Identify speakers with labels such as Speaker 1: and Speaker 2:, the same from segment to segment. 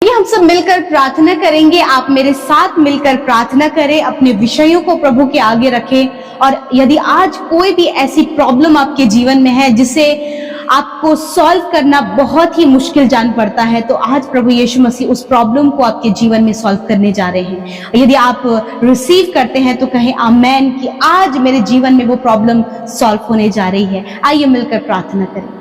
Speaker 1: ये हम सब मिलकर प्रार्थना करेंगे। आप मेरे साथ मिलकर प्रार्थना करें, अपने विषयों को प्रभु के आगे रखें। और यदि आज कोई भी ऐसी प्रॉब्लम आपके जीवन में है जिसे आपको सॉल्व करना बहुत ही मुश्किल जान पड़ता है, तो आज प्रभु यीशु मसीह उस प्रॉब्लम को आपके जीवन में सॉल्व करने जा रहे हैं। यदि आप रिसीव करते हैं तो कहें आमेन कि आज मेरे जीवन में वो प्रॉब्लम सॉल्व होने जा रही है। आइए मिलकर प्रार्थना करें।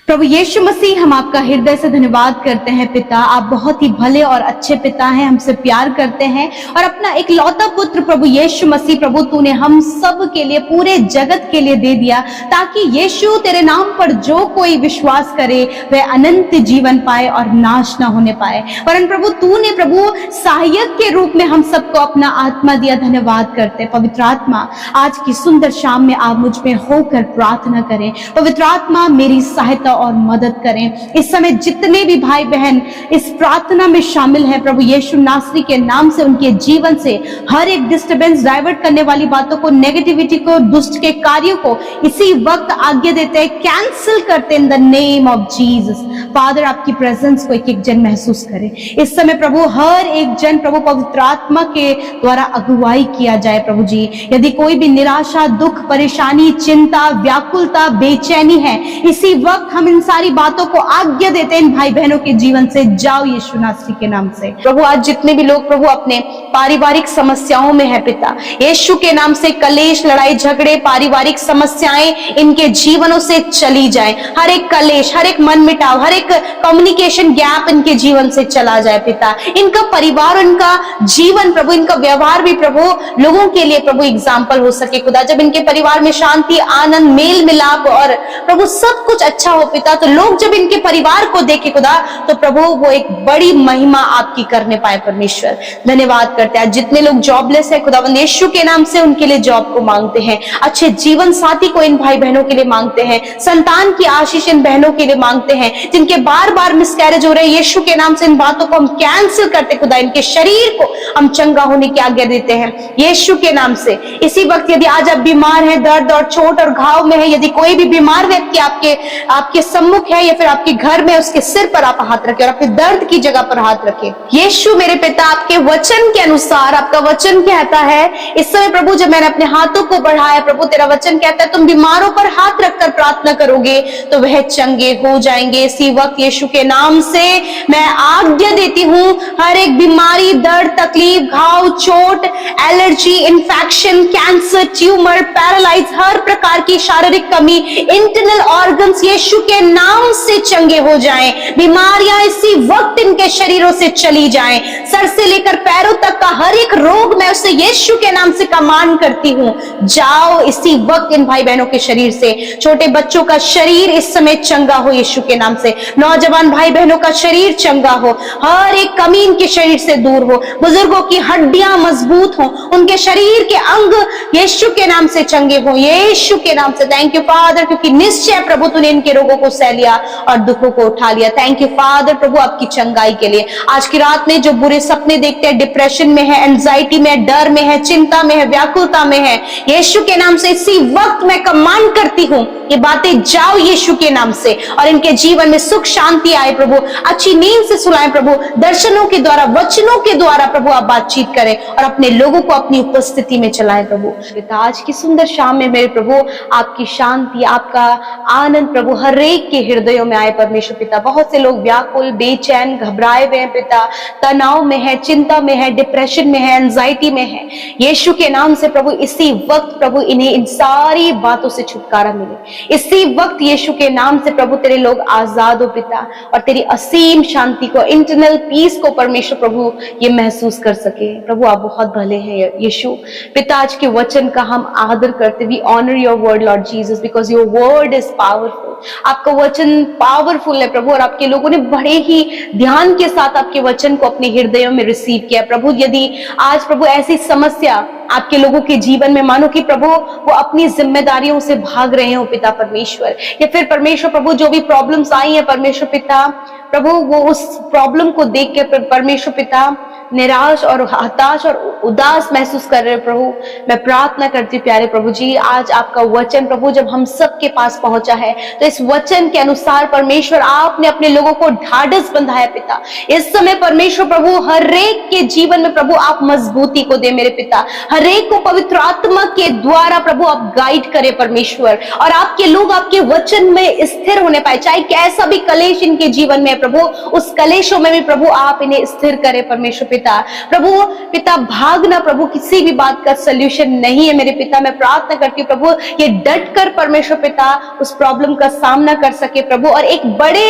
Speaker 1: प्रभु यीशु मसीह, हम आपका हृदय से धन्यवाद करते हैं पिता। आप बहुत ही भले और अच्छे पिता हैं, हमसे प्यार करते हैं और अपना एक लौता पुत्र प्रभु यीशु मसीह प्रभु तूने हम सब के लिए, पूरे जगत के लिए दे दिया, ताकि यीशु तेरे नाम पर जो कोई विश्वास करे वह अनंत जीवन पाए और नाश ना होने पाए। वरन प्रभु तूने प्रभु सहायक के रूप में हम सबको अपना आत्मा दिया। धन्यवाद करते। पवित्र आत्मा, आज की सुंदर शाम में आप मुझ में होकर प्रार्थना करें। पवित्र आत्मा, मेरी सहायता और मदद करें। इस समय जितने भी भाई बहन इस प्रार्थना में शामिल हैं, प्रभु यीशु नासरी के नाम से उनके जीवन से हर एक डिस्टर्बेंस, डाइवर्ट करने वाली बातों को, नेगेटिविटी को, दुष्ट के कार्यों को इसी वक्त आज्ञा देते हैं, कैंसिल करते इन the name of Jesus. Father, आपकी प्रेजेंस को एक एक जन महसूस करे इस समय प्रभु। हर एक जन प्रभु पवित्र आत्मा के द्वारा अगुवाई किया जाए प्रभु जी। यदि कोई भी निराशा, दुख, परेशानी, चिंता, व्याकुलता, बेचैनी है, इसी वक्त हम इन सारी बातों को आज्ञा देते हैं इन भाई बहनों के जीवन से, जाओ यीशु नासरी के नाम से। प्रभु, आज जितने भी लोग प्रभु अपने पारिवारिक समस्याओं में है पिता, यीशु के नाम से कलेश, लड़ाई झगड़े, पारिवारिक समस्याएं इनके जीवनों से चली जाए। हर एक कलेश, हर एक मन मिटाव, हर एक कम्युनिकेशन गैप इनके जीवन से चला जाए पिता। इनका परिवार, इनका जीवन प्रभु, इनका व्यवहार भी प्रभु लोगों के लिए प्रभु एग्जाम्पल हो सके खुदा। जब इनके परिवार में शांति, आनंद, मेल मिलाप और प्रभु सब कुछ अच्छा हो पिता, तो लोग जब इनके परिवार को देखे खुदा, तो प्रभु वो एक बड़ी महिमा आपकी करने पाए परमेश्वर। धन्यवाद करते हैं। जितने लोग जॉबलेस है खुदावंद, यीशु के नाम से उनके लिए जॉब को मांगते हैं, अच्छे जीवन साथी को इन भाई बहनों के लिए मांगते हैं, संतान की आशीष इन बहनों के लिए मांगते हैं, जिनके बार बार मिसकैरेज हो रहे हैं, यीशु के नाम से इन बातों को हम कैंसिल करते खुदा। इनके शरीर को हम चंगा होने की आज्ञा देते हैं यीशु के नाम से। इसी वक्त यदि आज आप बीमार हैं, दर्द और चोट और घाव में है, यदि कोई भी बीमार व्यक्ति आपके सम्मुख है या फिर आपके घर में, उसके सिर पर आप हाथ रखें और अपने दर्द की जगह पर हाथ रखें। यीशु मेरे पिता, आपके वचन के अनुसार, आपका वचन कहता है इस समय प्रभु, जब मैंने अपने हाथों को बढ़ाया प्रभु, तेरा वचन कहता है तुम बीमारों पर हाथ रखकर प्रार्थना करोगे तो वह चंगे हो जाएंगे। इसी वक्त यीशु के नाम से मैं आज्ञा देती हूँ, हर एक बीमारी, दर्द, तकलीफ, घाव, चोट, allergy, infection, cancer, tumour, paralyse, हर प्रकार की शारीरिक कमी, इंटरनल ऑर्गन्स यीशु के नाम से चंगे हो जाएं। बीमारियां इसी वक्त इनके शरीरों से चली जाएं। सर से लेकर पैरों तक का हर एक रोग मैं उसे यीशु के नाम से कमांड करती हूँ, जाओ इसी वक्त इन भाई बहनों के शरीर से। छोटे बच्चों का शरीर इस समय चंगा हो यीशु के नाम से। नौजवान भाई बहनों का शरीर चंगा हो, हर एक कमी इनके शरीर से दूर हो। बुजुर्गों की हड्डियां मजबूत हो, उनके शरीर के अंग यीशु के नाम से चंगे हो, यीशु के नाम से। थैंक यू फादर, क्योंकि निश्चय प्रभु तूने इनके रोगों को सह लिया और दुखों को उठा लिया। थैंक यू फादर प्रभु आपकी चंगाई के लिए। आज की रात में जो बुरे सपने देखते हैं, डिप्रेशन में है, एंजाइटी में, डर में है, चिंता में है, व्याकुलता में है, यीशु के नाम से इसी वक्त मैं कमांड करती हूँ, ये बातें जाओ यीशु के नाम से और इनके जीवन में सुख शांति आए प्रभु, अच्छी नींद से सुलाएं प्रभु, दर्शनों के द्वारा, वचनों के द्वारा प्रभु आप बातचीत करें और अपने लोगों को अपनी उपस्थिति में चलाएं प्रभु। पिता, आज की सुंदर शाम में मेरे प्रभु आपकी शांति, आपका आनंद प्रभु हर एक के हृदयों में आए परमेश्वर पिता। बहुत से लोग व्याकुल, बेचैन, घबराए हुए हैं पिता, तनाव में है, चिंता में है, डिप्रेशन में है, एंजाइटी में है। यीशु के नाम से प्रभु इसी वक्त प्रभु इन्हें इन सारी बातों से छुटकारा मिले। इसी वक्त यीशु के नाम से प्रभु तेरे लोग आजाद हो पिता, और तेरी असीम शांति को, इंटरनल पीस को परमेश्वर प्रभु ये महसूस कर सके। प्रभु आप बहुत भले हैं यीशु पिता। आज के वचन का हम आदर करते, we honour your word Lord Jesus, because your word is powerful. आपका वचन पावरफुल है प्रभु, और आपके लोगों ने बड़े ही ध्यान के साथ आपके वचन को अपने हृदयों में रिसीव किया प्रभु। यदि आज प्रभु ऐसी समस्या आपके लोगों के जीवन में, मानो कि प्रभु वो अपनी जिम्मेदारियों से भाग रहे हो पिता परमेश्वर, या फिर परमेश्वर प्रभु जो भी प्रॉब्लम्स आई है परमेश्वर पिता प्रभु, वो उस प्रॉब्लम को देख के परमेश्वर पिता निराश और हताश और उदास महसूस कर रहे हो प्रभु, मैं प्रार्थना करती हूँ प्यारे प्रभु जी, आज आपका वचन प्रभु जब हम सबके पास पहुंचा है तो इस वचन के अनुसार परमेश्वर आपने अपने लोगों को ढाढ़स बंधाया पिता। इस समय परमेश्वर प्रभु हर एक के जीवन में प्रभु आप मजबूती को दे मेरे पिता, हर एक को पवित्र आत्मा के द्वारा प्रभु आप गाइड करें परमेश्वर, और आपके लोग आपके वचन में स्थिर होने पाए। चाहे कैसा भी कलेश इनके जीवन में प्रभु, उस कलेशों में भी प्रभु आप इन्हें स्थिर करें परमेश्वर पिता। प्रभु पिता भागना प्रभु किसी भी बात का सोल्यूशन नहीं है मेरे पिता। मैं प्रार्थना करती हूँ प्रभु ये डट कर परमेश्वर पिता उस प्रॉब्लम का सामना कर सके प्रभु, और एक बड़े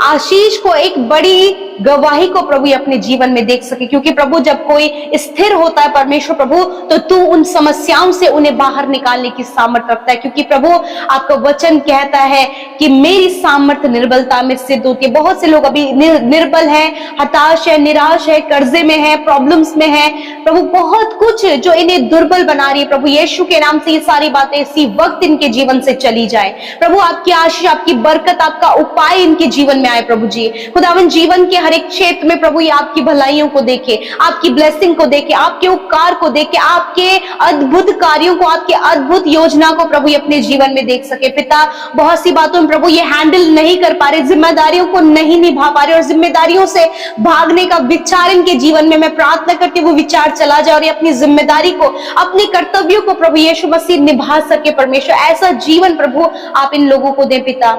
Speaker 1: आशीष को, एक बड़ी गवाही को प्रभु ये अपने जीवन में देख सके, क्योंकि प्रभु जब कोई स्थिर होता है परमेश्वर प्रभु तो तू उन समस्याओं से उन्हें बाहर निकालने की सामर्थ रखता है, क्योंकि प्रभु आपका वचन कहता है कि मेरी सामर्थ निर्बलता में सिद्ध होती है। बहुत से लोग अभी निर्बल है, हताश है, निराश है, कर्जे में है, प्रॉब्लम्स में है प्रभु, बहुत कुछ जो इन्हें दुर्बल बना रही है प्रभु, यीशु के नाम से ये सारी बातें इसी वक्त इनके जीवन से चली जाए प्रभु। आपकी आशीष, आपकी बरकत, आपका उपाय इनके जीवन में आए प्रभु जी। खुदावन जीवन के हर एक क्षेत्र में प्रभु ये आपकी भलाइयों को देखे, आपकी ब्लेसिंग को देखे, आपके उपकार को देखे, आपके अद्भुत कार्यों को, आपके अद्भुत योजना को प्रभु ये अपने जीवन में देख सके पिता। बहुत सी बातों में प्रभु ये हैंडल नहीं कर पा रहे, जिम्मेदारियों को नहीं निभा पा रहे, और जिम्मेदारियों से भागने का विचार इनके जीवन में, मैं प्रार्थना करती हूँ वो विचार चला जाए और ये अपनी जिम्मेदारी को, अपने कर्तव्यों को प्रभु यीशु मसीह निभा सके परमेश्वर। ऐसा जीवन प्रभु आप इन लोगों को दे पिता,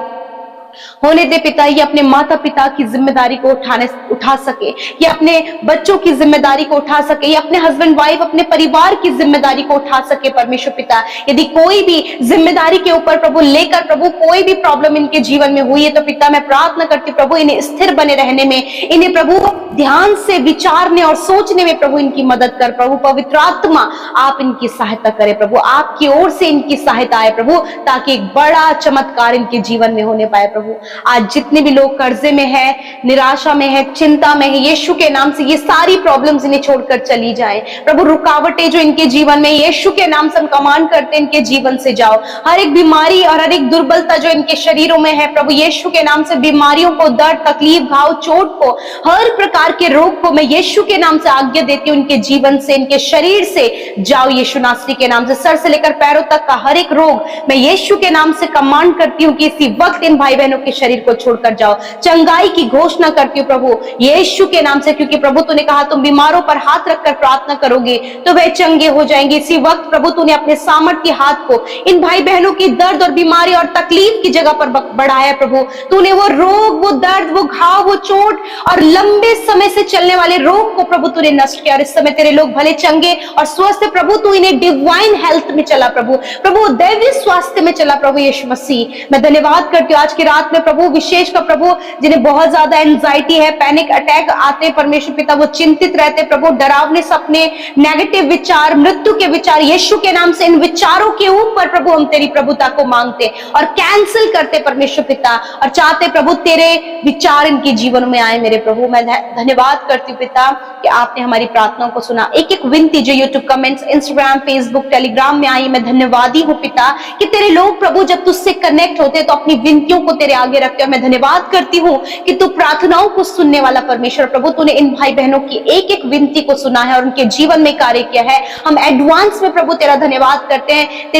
Speaker 1: होने दे पिता। ये अपने माता पिता की जिम्मेदारी को उठा सके, ये अपने बच्चों की जिम्मेदारी को उठा सके, ये अपने हस्बैंड वाइफ, अपने परिवार की जिम्मेदारी को उठा सके परमेश्वर पिता। यदि कोई भी जिम्मेदारी के ऊपर प्रभु लेकर प्रभु कोई भी प्रॉब्लम इनके जीवन में हुई है तो पिता मैं प्रार्थना करती हूँ प्रभु इन्हें स्थिर बने रहने में, इन्हें प्रभु ध्यान से विचारने और सोचने में प्रभु इनकी मदद कर प्रभु। पवित्र आत्मा आप इनकी सहायता करें प्रभु, आपकी ओर से इनकी सहायता आए प्रभु, ताकि एक बड़ा चमत्कार इनके जीवन में होने पाए प्रभु। आज जितने भी लोग कर्जे में है, निराशा में है, चिंता में है, यीशु के नाम से ये सारी प्रॉब्लम्स इन्हें छोड़कर चली जाएं प्रभु। रुकावटें जो इनके जीवन में, यीशु के नाम से हम कमांड करते हैं इनके जीवन से जाओ। हर एक बीमारी और हर एक दुर्बलता जो इनके शरीरों में है प्रभु, यीशु के नाम से बीमारियों को, दर्द, तकलीफ, घाव, चोट को, हर प्रकार के रोग को मैं यीशु के नाम से आज्ञा देती हूँ इनके जीवन से, इनके शरीर से जाओ यीशु नासरी के नाम से। सर से लेकर पैरों तक का हर एक रोग मैं यीशु के नाम से कमांड करती हूँ कि इसी वक्त इन भाई बहनों के शरीर को छोड़कर जाओ। चंगाई की घोषणा करती हूँ प्रभु यीशु के नाम से, क्योंकि प्रभु तूने कहा तुम बीमारों पर हाथ रखकर प्रार्थना करोगे तो वे चंगे हो जाएंगे। इसी वक्त प्रभु तूने अपने सामर्थ्य हाथ को इन भाई बहनों की दर्द और बीमारी और तकलीफ की जगह पर बढ़ाया प्रभु। तूने वो रोग, वो दर्द, वो घाव, वो चोट और लंबे समय से चलने वाले रोग को प्रभु तूने नष्ट किया, और इस समय तेरे लोग भले, चंगे और स्वस्थ प्रभु। तू इन्हें डिवाइन हेल्थ में चला प्रभु, प्रभु दैवीय स्वास्थ्य में चला प्रभु यीशु मसीह। मैं धन्यवाद करती हूँ आज की रात में प्रभु, विशेष का प्रभु जिन्हें बहुत ज्यादा एंजाइटी है, पैनिक अटैक आते परमेश्वर पिता, वो चिंतित रहते प्रभु, डरावने सपने, नेगेटिव विचार, मृत्यु के विचार, यीशु के नाम से इन विचारों के ऊपर प्रभु हम तेरी प्रभुता को मांगते और कैंसिल करते परमेश्वर पिता, और चाहते प्रभु तेरे विचार इनके जीवन में आए मेरे प्रभु। मैं धन्यवाद करती हूँ पिता कि आपने हमारी प्रार्थनाओं को सुना। एक एक विनती जो YouTube comments, Instagram, Facebook, Telegram में आई, मैं धन्यवादी हूँ पिता कि तेरे लोग प्रभु जब तुझसे कनेक्ट होते तो अपनी विनतियों को तेरे आगे रखते हो। मैं धन्यवाद करती हूँ कि तू प्रार्थनाओं को सुनने वाला परमेश्वर प्रभु, तूने इन भाई बहनों की एक एक विनती को सुना है और उनके जीवन में कार्य किया है। हम एडवांस में प्रभु तेरा धन्यवाद करते हैं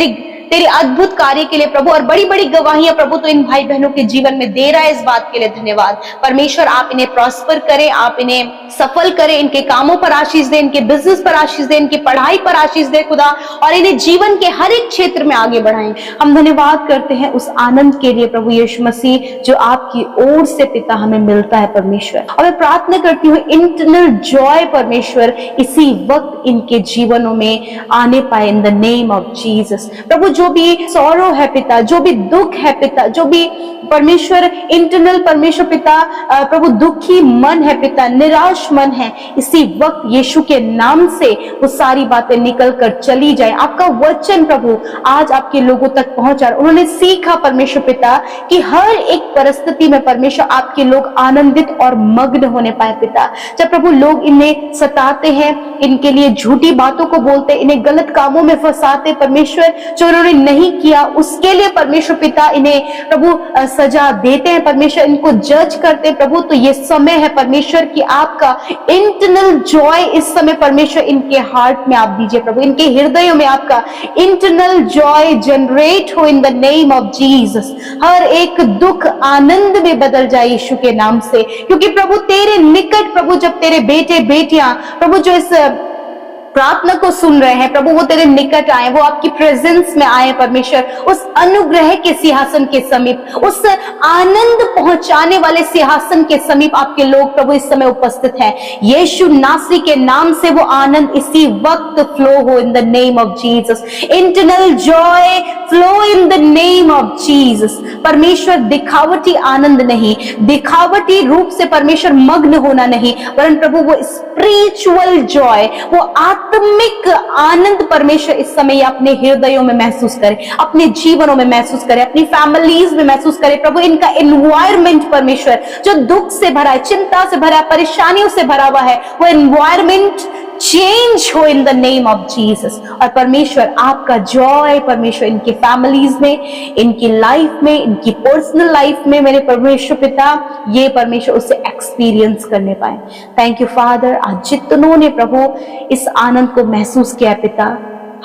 Speaker 1: तेरी अद्भुत कार्य के लिए प्रभु, और बड़ी बड़ी गवाहियां प्रभु तो इन भाई बहनों के जीवन में दे रहा है। इस बात के लिए धन्यवाद परमेश्वर। आप इन्हें प्रॉस्पर करें, आप इन्हें सफल करें, इनके कामों पर आशीष दें, इनके बिजनेस पर आशीष दें, इनकी पढ़ाई पर आशीष दें खुदा, और इन्हें जीवन के हर एक क्षेत्र में आगे बढ़ाएं। हम धन्यवाद करते हैं उस आनंद के लिए प्रभु यीशु मसीह जो आपकी ओर से पिता हमें मिलता है परमेश्वर। और मैं प्रार्थना करती हूँ इंटरनल जॉय परमेश्वर इसी वक्त इनके जीवनों में आने पाए in the name of Jesus. प्रभु जो भी सॉरो है पिता, जो भी दुख है पिता, जो भी परमेश्वर इंटरनल परमेश्वर पिता प्रभु दुखी मन है पिता, निराश मन है, इसी वक्त यीशु के नाम से वो सारी बातें निकल कर चली जाए। आपका वचन प्रभु आज आपके लोगों तक पहुंचा, उन्होंने सीखा परमेश्वर पिता कि हर एक परिस्थिति में परमेश्वर आपके लोग आनंदित और मग्न होने पाए पिता। जब प्रभु लोग इन्हें सताते हैं, इनके लिए झूठी बातों को बोलते, इन्हें गलत कामों में फंसाते परमेश्वर, जो उन्होंने नहीं किया उसके लिए परमेश्वर पिता इन्हें प्रभु सजा देते हैं परमेश्वर, इनको जज करते हैं प्रभु, तो ये समय है परमेश्वर कि आपका इंटरनल जॉय इस समय परमेश्वर इनके हार्ट में आप दीजिए प्रभु, इनके हृदयों में आपका इंटरनल जॉय जनरेट हो in the name of Jesus. हर एक दुख आनंद में बदल जाए यीशु के नाम से, क्योंकि प्रभु तेरे निकट प्रभु जब तेरे बेटे बेटियां प्रभु जो इस प्रार्थना को सुन रहे हैं प्रभु, वो तेरे निकट आए, वो आपकी प्रेजेंस में आए परमेश्वर, उस अनुग्रह के सिंहासन के समीप, उस आनंद पहुंचाने वाले सिंहासन के समीप आपके लोग प्रभु इस समय उपस्थित हैं। यीशु नासरी के नाम से वो आनंद इसी वक्त फ्लो हो in the name of Jesus. Internal Joy flow in the name of Jesus. परमेश्वर दिखावटी आनंद नहीं, दिखावटी रूप से परमेश्वर मग्न होना नहीं, वरन प्रभु वो स्पिरिचुअल जॉय, वो आत्मिक आनंद परमेश्वर इस समय अपने हृदयों में महसूस करे, अपने जीवनों में महसूस करे, अपनी फैमिलीज में महसूस करे प्रभु। इनका एनवायरमेंट परमेश्वर जो दुख से भरा है, चिंता से भरा है, परेशानियों से भरा हुआ है, वो एनवायरमेंट चेंज हो in the name of Jesus. और परमेश्वर आपका जॉय परमेश्वर इनकी फैमिलीज में, इनकी लाइफ में, इनकी पर्सनल लाइफ में मेरे परमेश्वर पिता ये परमेश्वर उसे एक्सपीरियंस करने पाए। Thank you father. आज जितनों ने प्रभु इस आनंद को महसूस किया पिता,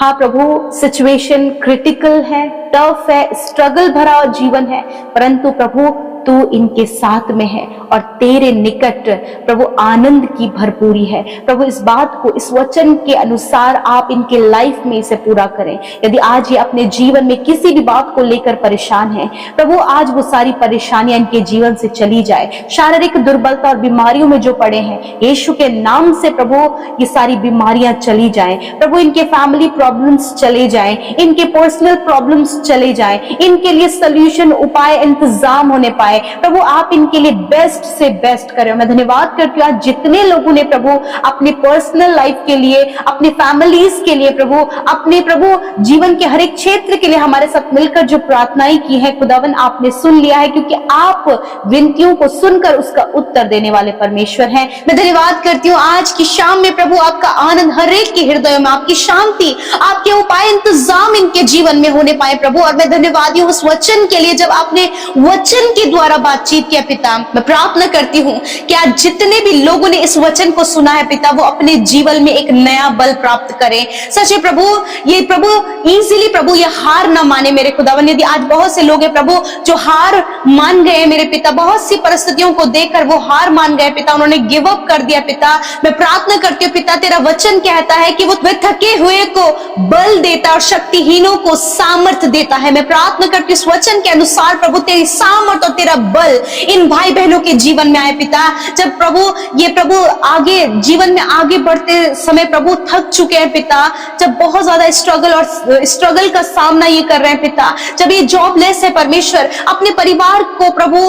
Speaker 1: हाँ प्रभु सिचुएशन क्रिटिकल है, टफ है, स्ट्रगल भरा जीवन है, परंतु प्रभु तू इनके साथ में है और तेरे निकट प्रभु आनंद की भरपूरी है। प्रभु इस बात को, इस वचन के अनुसार आप इनके लाइफ में इसे पूरा करें। यदि आज ये अपने जीवन में किसी भी बात को लेकर परेशान है प्रभु, आज वो सारी परेशानियां इनके जीवन से चली जाए। शारीरिक दुर्बलता और बीमारियों में जो पड़े हैं यीशु के नाम से प्रभु ये सारी बीमारियां चली जाएं प्रभु, इनके फैमिली प्रॉब्लम्स चले जाएं, इनके पर्सनल प्रॉब्लम्स चले जाएं, इनके लिए सोल्यूशन उपाय इंतजाम होने पाए प्रभु। आप इनके लिए बेस्ट से बेस्ट करें। मैं धन्यवाद करती हूँ आज जितने लोगों ने प्रभु अपने पर्सनल लाइफ के लिए, अपने फैमिलीज के लिए प्रभु, अपने प्रभु जीवन के हर एक क्षेत्र के लिए हमारे साथ मिलकर जो प्रार्थनाएं की है खुदावन, आपने सुन लिया है, क्योंकि आप विनतियों को सुनकर उसका उत्तर देने वाले परमेश्वर हैं। मैं धन्यवाद करती हूँ आज की शाम में प्रभु आपका आनंद हर एक के हृदय में, आपकी शांति, आपके उपाय इंतजाम इनके जीवन में होने पाए प्रभु। और मैं धन्यवादी हूँ उस वचन के लिए, जब आपने वचन के द्वारा बातचीत किया पिता। मैं प्रार्थना करती हूँ कि आज जितने भी लोगों ने इस वचन को सुना है पिता, वो अपने जीवन में एक नया बल प्राप्त करें। सच है प्रभु, ये प्रभु इजीली प्रभु ये हार ना माने मेरे खुदावन। यदि आज बहुत से लोग हैं प्रभु जो हार मान गए मेरे पिता, बहुत सी परिस्थितियों को देखकर वो हार मान गए पिता, उन्होंने गिव अप कर दिया पिता। मैं प्रार्थना करती हूँ पिता, तेरा वचन कहता है कि वो थके हुए को बल देता और शक्तिहीनों को सामर्थ देता है। मैं प्रार्थना करती हूँ इस वचन के अनुसार प्रभु तेरी सामर्थ और तेरा बल इन भाई बहनों के जीवन में आए पिता। जब प्रभु ये प्रभु आगे जीवन में आगे बढ़ते समय प्रभु थक चुके हैं पिता, जब बहुत ज्यादा स्ट्रगल का सामना ये कर रहे हैं पिता, जब ये जॉबलेस है परमेश्वर, अपने परिवार को प्रभु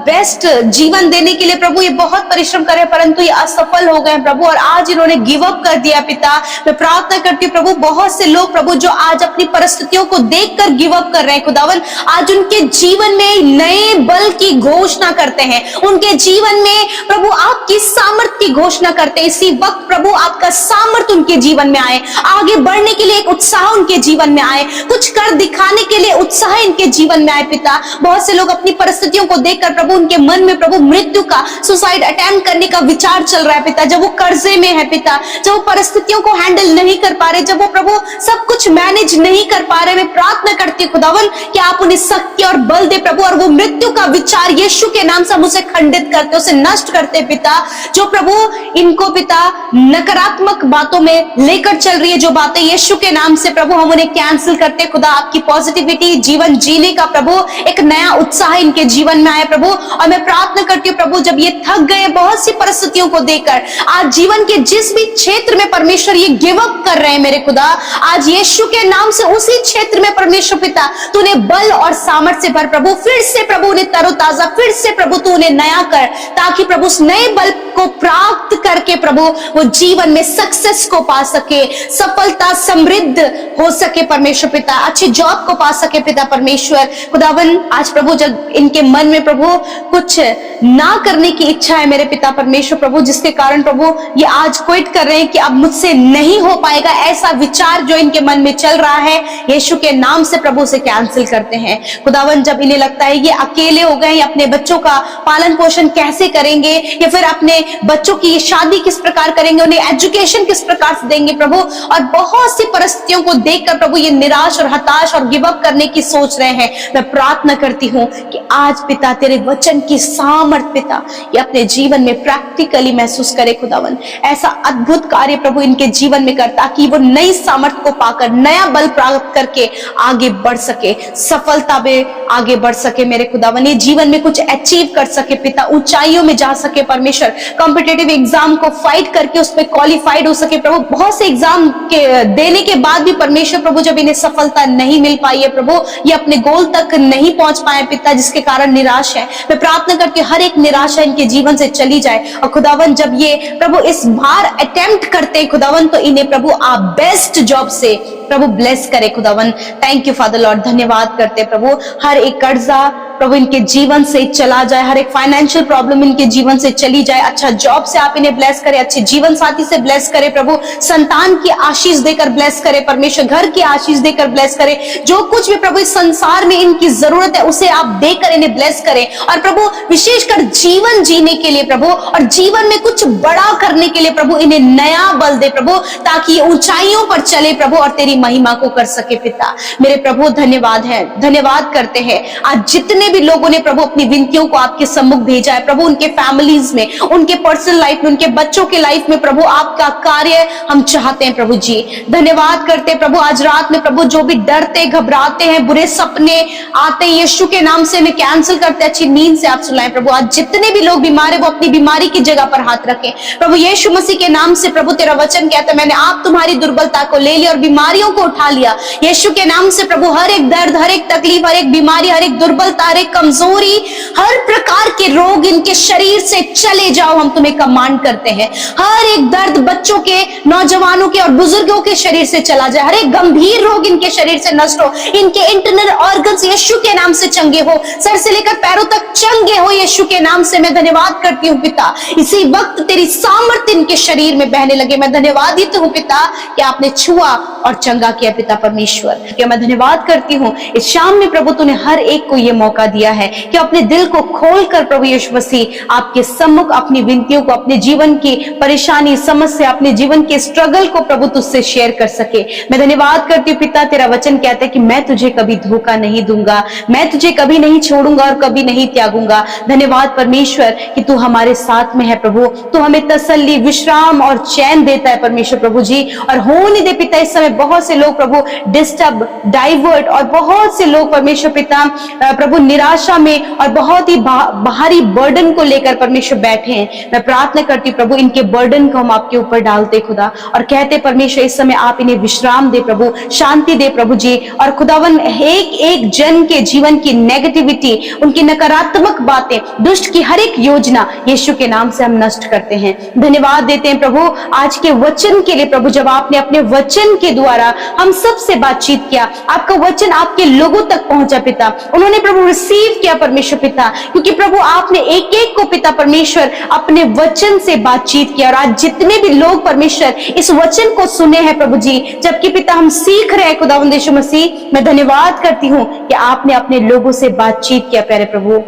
Speaker 1: बेस्ट जीवन देने के लिए प्रभु ये बहुत परिश्रम कर रहे हैं, परंतु ये असफल हो गए प्रभु और आज इन्होंने गिव अप कर दिया पिता। मैं प्रार्थना करती हूँ प्रभु बहुत से लोग प्रभु जो आज अपनी परिस्थितियों को देखकर गिव अप कर रहे हैं खुदावन, आज उनके जीवन में नए बल की घोषणा करते हैं, उनके जीवन में प्रभु आपकी सामर्थ की घोषणा करते हैं। इसी वक्त प्रभु आपका सामर्थ उनके जीवन में आए, आगे बढ़ने के लिए एक उत्साह उनके जीवन में आए, कुछ कर दिखाने के लिए उत्साह इनके जीवन में आए पिता। बहुत से लोग अपनी परिस्थितियों को देखकर प्रभु उनके मन में प्रभु मृत्यु का, सुसाइड अटेम्प्ट करने का विचार चल रहा है पिता। जब वो कर्जे में है पिता, जब वो परिस्थितियों को हैंडल नहीं कर पा रहे, जब वो प्रभु सब कुछ मैनेज नहीं कर पा रहे, मैं प्रार्थना करती हूँ खुदावन कि आप उन्हें शक्ति और बल दे प्रभु, और वो मृत्यु का विचार यीशु के नाम से हम उसे खंडित करते, उसे नष्ट करते पिता। जो प्रभु इनको पिता नकारात्मक बातों में लेकर चल रही है जो बातें, यीशु के नाम से प्रभु हम उन्हें कैंसिल करते खुदा। आपकी पॉजिटिविटी, जीवन जीने का प्रभु एक नया उत्साह इनके जीवन में आए प्रभु। और मैं प्रार्थना करती हूँ प्रभु जब ये थक गए बहुत सी परिस्थितियों को देखकर, आज जीवन के जिस भी क्षेत्र में परमेश्वर ये गिव अप कर रहे हैं मेरे खुदा, आज यीशु के नाम से उसी क्षेत्र में परमेश्वर पिता तूने बल और सामर्थ्य से भर प्रभु, फिर से प्रभु उन्हें तरोताजा फिर से प्रभु तू उन्हें नया कर, ताकि प्रभु उस नए बल को प्राप्त करके प्रभु वो जीवन में सक्सेस को पा सके, सफलता समृद्ध हो सके परमेश्वर पिता, अच्छे जॉब को पा सके पिता परमेश्वर। खुदावन आज प्रभु जब इनके मन में प्रभु कुछ ना करने की इच्छा है मेरे पिता परमेश्वर प्रभु, जिसके कारण प्रभु ये आज क्विट कर रहे हैं कि अब मुझसे नहीं हो पाएगा, ऐसा विचार जो इनके मन में चल रहा है यीशु के नाम से प्रभु से कैंसिल करते हैं। खुदावन जब इन्हें लगता है ये अकेले हो गए, अपने बच्चों का पालन पोषण कैसे करेंगे, या फिर अपने बच्चों की शादी किस प्रकार करेंगे, उन्हें एजुकेशन किस प्रकार से देंगे प्रभु, और बहुत सी परिस्थितियों को देखकर प्रभु ये निराश और हताश और गिव अप करने की सोच रहे हैं, मैं प्रार्थना करती हूँ कि आज पिता तेरे वचन की सामर्थ पिता ये अपने जीवन में प्रैक्टिकली महसूस करे। खुदावन ऐसा अद्भुत कार्य प्रभु इनके जीवन में कर, ताकि वो नई सामर्थ को पाकर नया बल प्राप्त करके आगे बढ़ सके, सफलता में आगे बढ़ सके मेरे खुदावन, ये जीवन में कुछ अचीव कर सके पिता, ऊंचाइयों में जा सके परमेश्वर, कॉम्पिटिटिव एग्जाम को फाइट करके उसमें क्वालिफाइड हो सके प्रभु। बहुत से एग्जाम के देने के बाद भी परमेश्वर प्रभु जब इन्हें सफलता नहीं मिल पाई है प्रभु, ये अपने गोल तक नहीं पहुंच पाए पिता, जिसके कारण निराश है, मैं प्रार्थना करती हूँ हर एक निराशा इनके जीवन से चली जाए। और खुदावन जब ये प्रभु इस बार अटेम्प्ट करते हैं खुदावन, तो इन्हें प्रभु आप बेस्ट जॉब से प्रभु ब्लेस करे खुदावन। थैंक यू फादर लॉर्ड, धन्यवाद करते प्रभु, हर एक कर्जा प्रभु इनके जीवन से चला जाए, हर एक फाइनेंशियल प्रॉब्लम इनके जीवन से चली जाए, अच्छा जॉब से आप इन्हें ब्लेस करें, अच्छे जीवन साथी से ब्लेस करें प्रभु, संतान की आशीष देकर ब्लेस करें परमेश्वर, घर की आशीष देकर ब्लेस करें, जो कुछ भी प्रभु इस संसार में इनकी जरूरत है उसे आप देकर इन्हें ब्लेस करें। और प्रभु विशेषकर जीवन जीने के लिए प्रभु, और जीवन में कुछ बड़ा करने के लिए प्रभु इन्हें नया बल दे प्रभु, ताकि ये ऊंचाइयों पर चले प्रभु और तेरी महिमा को कर सके पिता। मेरे प्रभु धन्यवाद है, धन्यवाद करते हैं आज जितने भी लोगों ने प्रभु अपनी विनतियों को आपके सम्मुख भेजा है प्रभु, उनके फैमिलीज में, उनके पर्सनल लाइफ में, उनके बच्चों के लाइफ में प्रभु आपका कार्य हम चाहते हैं प्रभु जी। धन्यवाद करते हैं प्रभु आज रात में प्रभु जो भी डरते घबराते हैं, बुरे सपने आते हैं, यीशु के नाम से मैं कैंसिल करते, अच्छी नींद से आप सुलाएं प्रभु। आज जितने भी लोग बीमार है वो अपनी बीमारी की जगह पर हाथ रखें प्रभु, यीशु मसीह के नाम से प्रभु तेरा वचन कहता है मैंने आप तुम्हारी दुर्बलता को ले लिया और बीमारियों को उठा लिया। यीशु के नाम से प्रभु हर एक दर्द, हर एक तकलीफ, हर एक बीमारी, हर एक दुर्बलता, हर एक कमजोरी, हर प्रकार के रोग इनके शरीर से चले जाओ, हम तुम्हें कमांड करते हैं। हर एक दर्द बच्चों के, नौजवानों के और बुजुर्गों के शरीर से चला जाए, हर एक गंभीर रोग इनके शरीर से नष्ट हो, इनके इंटरनल ऑर्गन्स यीशु के नाम से चंगे हो, सर से लेकर पैरों तक चंगे हो यीशु के नाम से। मैं धन्यवाद करती हूँ पिता, इसी वक्त तेरी सामर्थ्य इनके शरीर में बहने लगे। मैं धन्यवादित हूँ पिता कि आपने छुआ और चंगा किया पिता परमेश्वर। क्या मैं धन्यवाद करती हूँ इस शाम में प्रभु तूने हर एक को ये मौका दिया है कि अपने दिल को खोलकर प्रभु यीशु मसीह आपके सम्मुख अपनी विनतियों को, अपने जीवन की परेशानी, समस्या, अपने जीवन के स्ट्रगल को प्रभु तुझसे शेयर कर सके। मैं धन्यवाद करती हूँ पिता, तेरा वचन कहता है कि मैं तुझे कभी धोखा नहीं दूंगा, मैं तुझे कभी नहीं छोड़ूंगा और कभी नहीं त्यागूंगा। धन्यवाद परमेश्वर कि तू हमारे साथ में है प्रभु, तू हमें तसल्ली, विश्राम और चैन देता है परमेश्वर प्रभु जी। और होने दे पिता इस समय बहुत से लोग प्रभु डिस्टर्ब, डाइवर्ट, और बहुत से लोग परमेश्वर पिता प्रभु निराशा में और बहुत ही भारी बर्डन को लेकर परमेश्वर बैठे हैं। मैं प्रार्थना करती प्रभु इनके बर्डन को हम आपके ऊपर डालते खुदा, और कहते परमेश्वर इस समय आप इन्हें विश्राम दे प्रभु, शांति दे प्रभु जी। और खुदावन एक एक जन के जीवन की नेगेटिविटी, उनकी नकारात्मक बातें, दुष्ट की हर एक योजना यीशु के नाम से हम नष्ट करते हैं। धन्यवाद देते हैं प्रभु आज के वचन के लिए प्रभु, जब आपने अपने वचन के द्वारा हम सबसे बातचीत किया, आपका वचन आपके लोगों तक पहुंचा पिता, उन्होंने प्रभु रिसीव किया परमेश्वर पिता, क्योंकि प्रभु आपने एक एक को पिता परमेश्वर अपने वचन से बातचीत किया। और आज जितने भी लोग परमेश्वर इस वचन को सुने हैं प्रभु जी, जबकि पिता हम सीख रहे हैं खुदावंद यीशु मसीह, मैं धन्यवाद करती हूँ कि आपने अपने लोगों से बातचीत किया प्यारे प्रभु।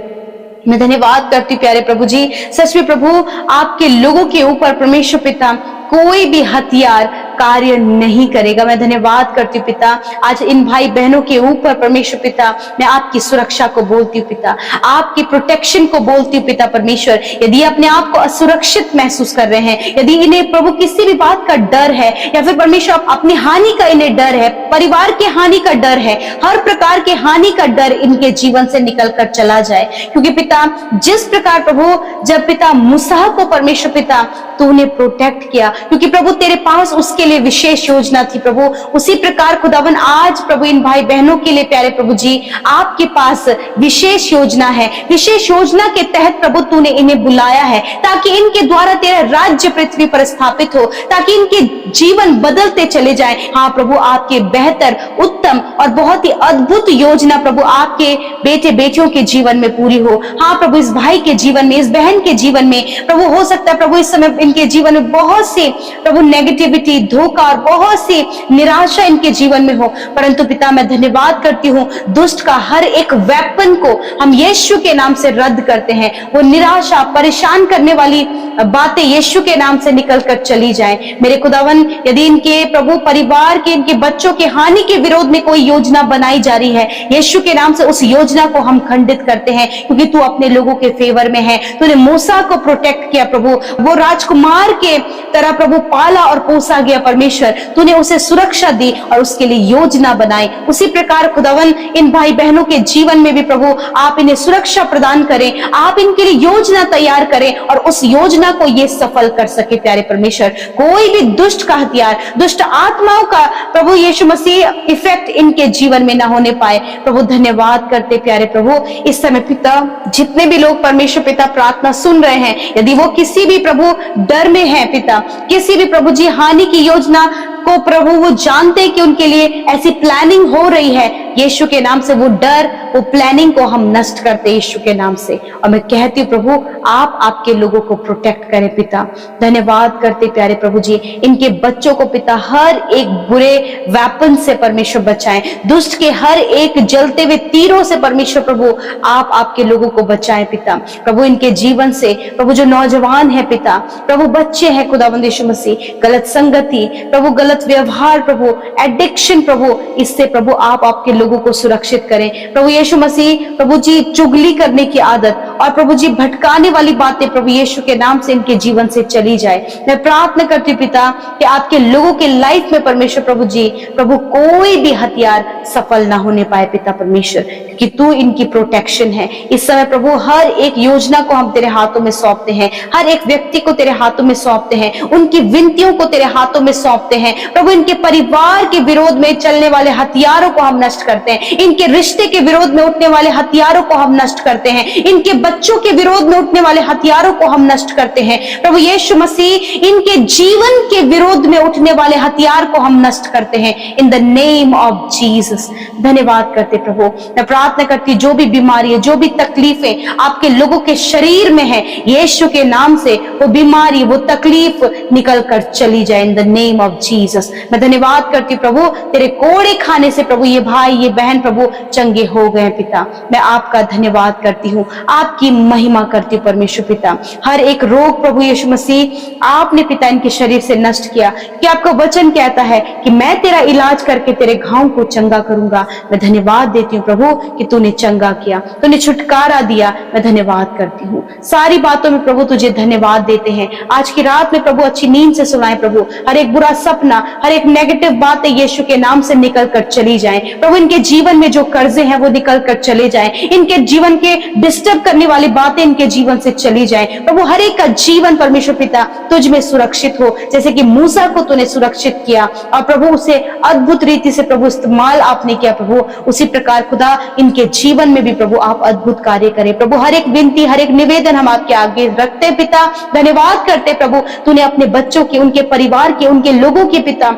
Speaker 1: मैं धन्यवाद करती हूँ प्यारे प्रभु जी, सच में प्रभु आपके लोगों के ऊपर परमेश्वर पिता कोई भी हथियार कार्य नहीं करेगा। मैं धन्यवाद करती हूँ पिता, आज इन भाई बहनों के ऊपर परमेश्वर पिता मैं आपकी सुरक्षा को बोलती हूँ पिता, आपकी प्रोटेक्शन को बोलती हूँ पिता परमेश्वर। यदि अपने आप को असुरक्षित महसूस कर रहे हैं, यदि इन्हें प्रभु किसी भी बात का डर है, या फिर परमेश्वर अपनी हानि का इन्हें डर है, परिवार के हानि का डर है, हर प्रकार के हानि का डर इनके जीवन से निकल कर चला जाए। क्योंकि पिता जिस प्रकार प्रभु जब पिता मूसा को परमेश्वर पिता तूने प्रोटेक्ट किया, क्योंकि प्रभु तेरे पास उसके लिए लिए विशेष योजना थी प्रभु, उसी प्रकार खुदावन आज प्रभु इन भाई बहनों के लिए प्यारे प्रभु जी आपके पास विशेष योजना है। विशेष योजना के तहत प्रभु तूने इन्हें बुलाया है ताकि इनके द्वारा तेरा राज्य पृथ्वी पर स्थापित हो, ताकि इनके जीवन बदलते चले जाएं। हाँ प्रभु, आपके बेहतर, उत्तम और बहुत ही अद्भुत योजना प्रभु आपके बेटे बेटियों के जीवन में पूरी हो। हाँ प्रभु, इस भाई के जीवन में, इस बहन के जीवन में प्रभु हो सकता है प्रभु इस समय इनके जीवन में बहुत सी प्रभु नेगेटिविटी, धोखा और बहुत सी निराशा इनके जीवन में हो, परंतु पिता मैं धन्यवाद करती हूँ, दुष्ट का हर एक वेपन को हम यीशु के नाम से रद्द करते हैं। वो निराशा, परेशान करने वाली बातें यीशु के नाम से निकल कर चली जाएं। मेरे खुदावन, यदि इनके प्रभु परिवार के, इनके बच्चों के हानि के विरोध में कोई योजना बनाई जा रही है, यीशु के नाम से उस योजना को हम खंडित करते हैं, क्योंकि तू अपने लोगों के फेवर में है। तूने मूसा को प्रोटेक्ट किया प्रभु, वो राजकुमार के तरह प्रभु पाला और पोसा गया परमेश्वर, तूने उसे सुरक्षा दी और उसके लिए योजना बनाई। उसी प्रकार खुदावन इन भाई बहनों के जीवन में भी प्रभु आप इन्हें सुरक्षा प्रदान करें, आप इनके लिए योजना तैयार करें और उस योजना को ये सफल कर सके। प्यारे परमेश्वर, कोई भी दुष्ट का हथियार, दुष्ट आत्माओं का प्रभु यीशु मसीह इफेक्ट इनके जीवन में ना होने पाए। प्रभु धन्यवाद करते प्यारे प्रभु, इस समय पिता जितने भी लोग परमेश्वर पिता प्रार्थना सुन रहे हैं, यदि वो किसी भी प्रभु डर में है पिता, किसी भी प्रभु जी हानि की योजना को प्रभु वो जानते हैं कि उनके लिए ऐसी प्लानिंग हो रही है, यीशु के नाम से वो डर, वो प्लानिंग को हम नष्ट करते यीशु के नाम से। और मैं कहती हूँ प्रभु आप आपके लोगों को प्रोटेक्ट करें पिता। धन्यवाद करते प्यारे प्रभु जी, इनके बच्चों को पिता हर एक बुरे वेपन से परमेश्वर बचाएं, दुष्ट के हर एक जलते हुए तीरों से परमेश्वर प्रभु आप आपके लोगों को बचाएं पिता। प्रभु इनके जीवन से प्रभु जो नौजवान है पिता, प्रभु बच्चे हैं खुदावंद यीशु मसीह, गलत संगति प्रभु, गलत व्यवहार प्रभु, एडिक्शन प्रभु, इससे प्रभु आप आपके लोगों को सुरक्षित करें प्रभु यीशु मसीह। प्रभु जी चुगली करने की आदत और प्रभु जी भटकाने वाली बातें प्रभु यीशु के नाम से इनके जीवन से चली जाए। मैं प्रार्थना करती हूँ पिता कि आपके लोगों के लाइफ में परमेश्वर प्रभु जी प्रभु कोई भी हथियार सफल ना होने पाए पिता परमेश्वर, कि तू इनकी प्रोटेक्शन है। इस समय प्रभु हर एक योजना को हम तेरे हाथों में सौंपते हैं, हर एक व्यक्ति को तेरे हाथों में सौंपते हैं, उनकी विनतियों को तेरे हाथों में सौंपते हैं प्रभु। इनके परिवार के विरोध में चलने वाले हथियारों को हम नष्ट करते हैं, इनके रिश्ते के विरोध में उठने वाले हथियारों को हम नष्ट करते हैं, इनके बच्चों के विरोध में उठने वाले हथियारों को हम नष्ट करते हैं प्रभु यीशु मसीह। इनके जीवन के विरोध में उठने वाले हथियार को हम नष्ट करते हैं इन द नेम ऑफ जीसस। धन्यवाद करते प्रभु। मैं प्रार्थना करती जो भी बीमारी है, जो भी तकलीफें आपके लोगों के शरीर में है, यीशु के नाम से वो बीमारी, वो तकलीफ निकल कर चली जाए इन द नेम ऑफ जीसस। मैं धन्यवाद करती प्रभु, तेरे कोड़े खाने से प्रभु ये भाई ये बहन प्रभु चंगे हो गए पिता। मैं आपका धन्यवाद करती हूँ, आपकी महिमा करती हूँ परमेश्वर पिता। हर एक रोग प्रभु यीशु मसीह आपने पिता इनके शरीर से नष्ट किया, कि आपका वचन कहता है कि मैं तेरा इलाज करके तेरे घाव को चंगा करूंगा। मैं धन्यवाद देती हूँ प्रभु कि तूने चंगा किया, तूने छुटकारा दिया। मैं धन्यवाद करती हूँ, सारी बातों में प्रभु तुझे धन्यवाद देते हैं। आज की रात में प्रभु अच्छी नींद से सुनाए प्रभु, हर एक बुरा सपना, हर एक नेगेटिव बातें यीशु के नाम से निकल कर चली जाएं प्रभु। इनके जीवन में जो कर्जे हैं वो निकल कर चले जाएं, इनके जीवन के डिस्टर्ब करने वाली बातें इनके जीवन से चली जाएं प्रभु। हर एक का जीवन परमेश्वर पिता तुझ में सुरक्षित हो, जैसे कि मूसा को तूने सुरक्षित किया और प्रभु उसे अद्भुत रीति से प्रभु इस्तेमाल आपने किया प्रभु, उसी प्रकार खुदा इनके जीवन में भी प्रभु आप अद्भुत कार्य करें प्रभु। हर एक विनती, हर एक निवेदन हम आपके आगे रखते पिता। धन्यवाद करते प्रभु, तूने अपने बच्चों के, उनके परिवार के, उनके लोगों के पिता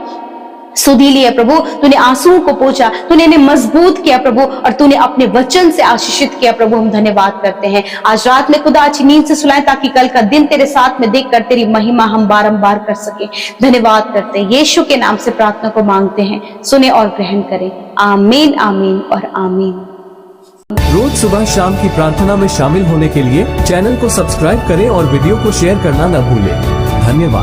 Speaker 1: सुधी लिया प्रभु, तूने आंसुओं को पोंछा, तूने इन्हें मजबूत किया प्रभु, और तूने अपने वचन से आशीषित किया प्रभु। हम धन्यवाद करते हैं। आज रात में खुदा अच्छी नींद से सुलाए, ताकि कल का दिन तेरे साथ में देखकर तेरी महिमा हम बारंबार कर सके। धन्यवाद करते हैं, यीशु के नाम से प्रार्थना को मांगते हैं, सुने और ग्रहण करें। आमीन, आमीन और आमीन।
Speaker 2: रोज सुबह शाम की प्रार्थना में शामिल होने के लिए चैनल को सब्सक्राइब करें और वीडियो को शेयर करना न भूलें। धन्यवाद।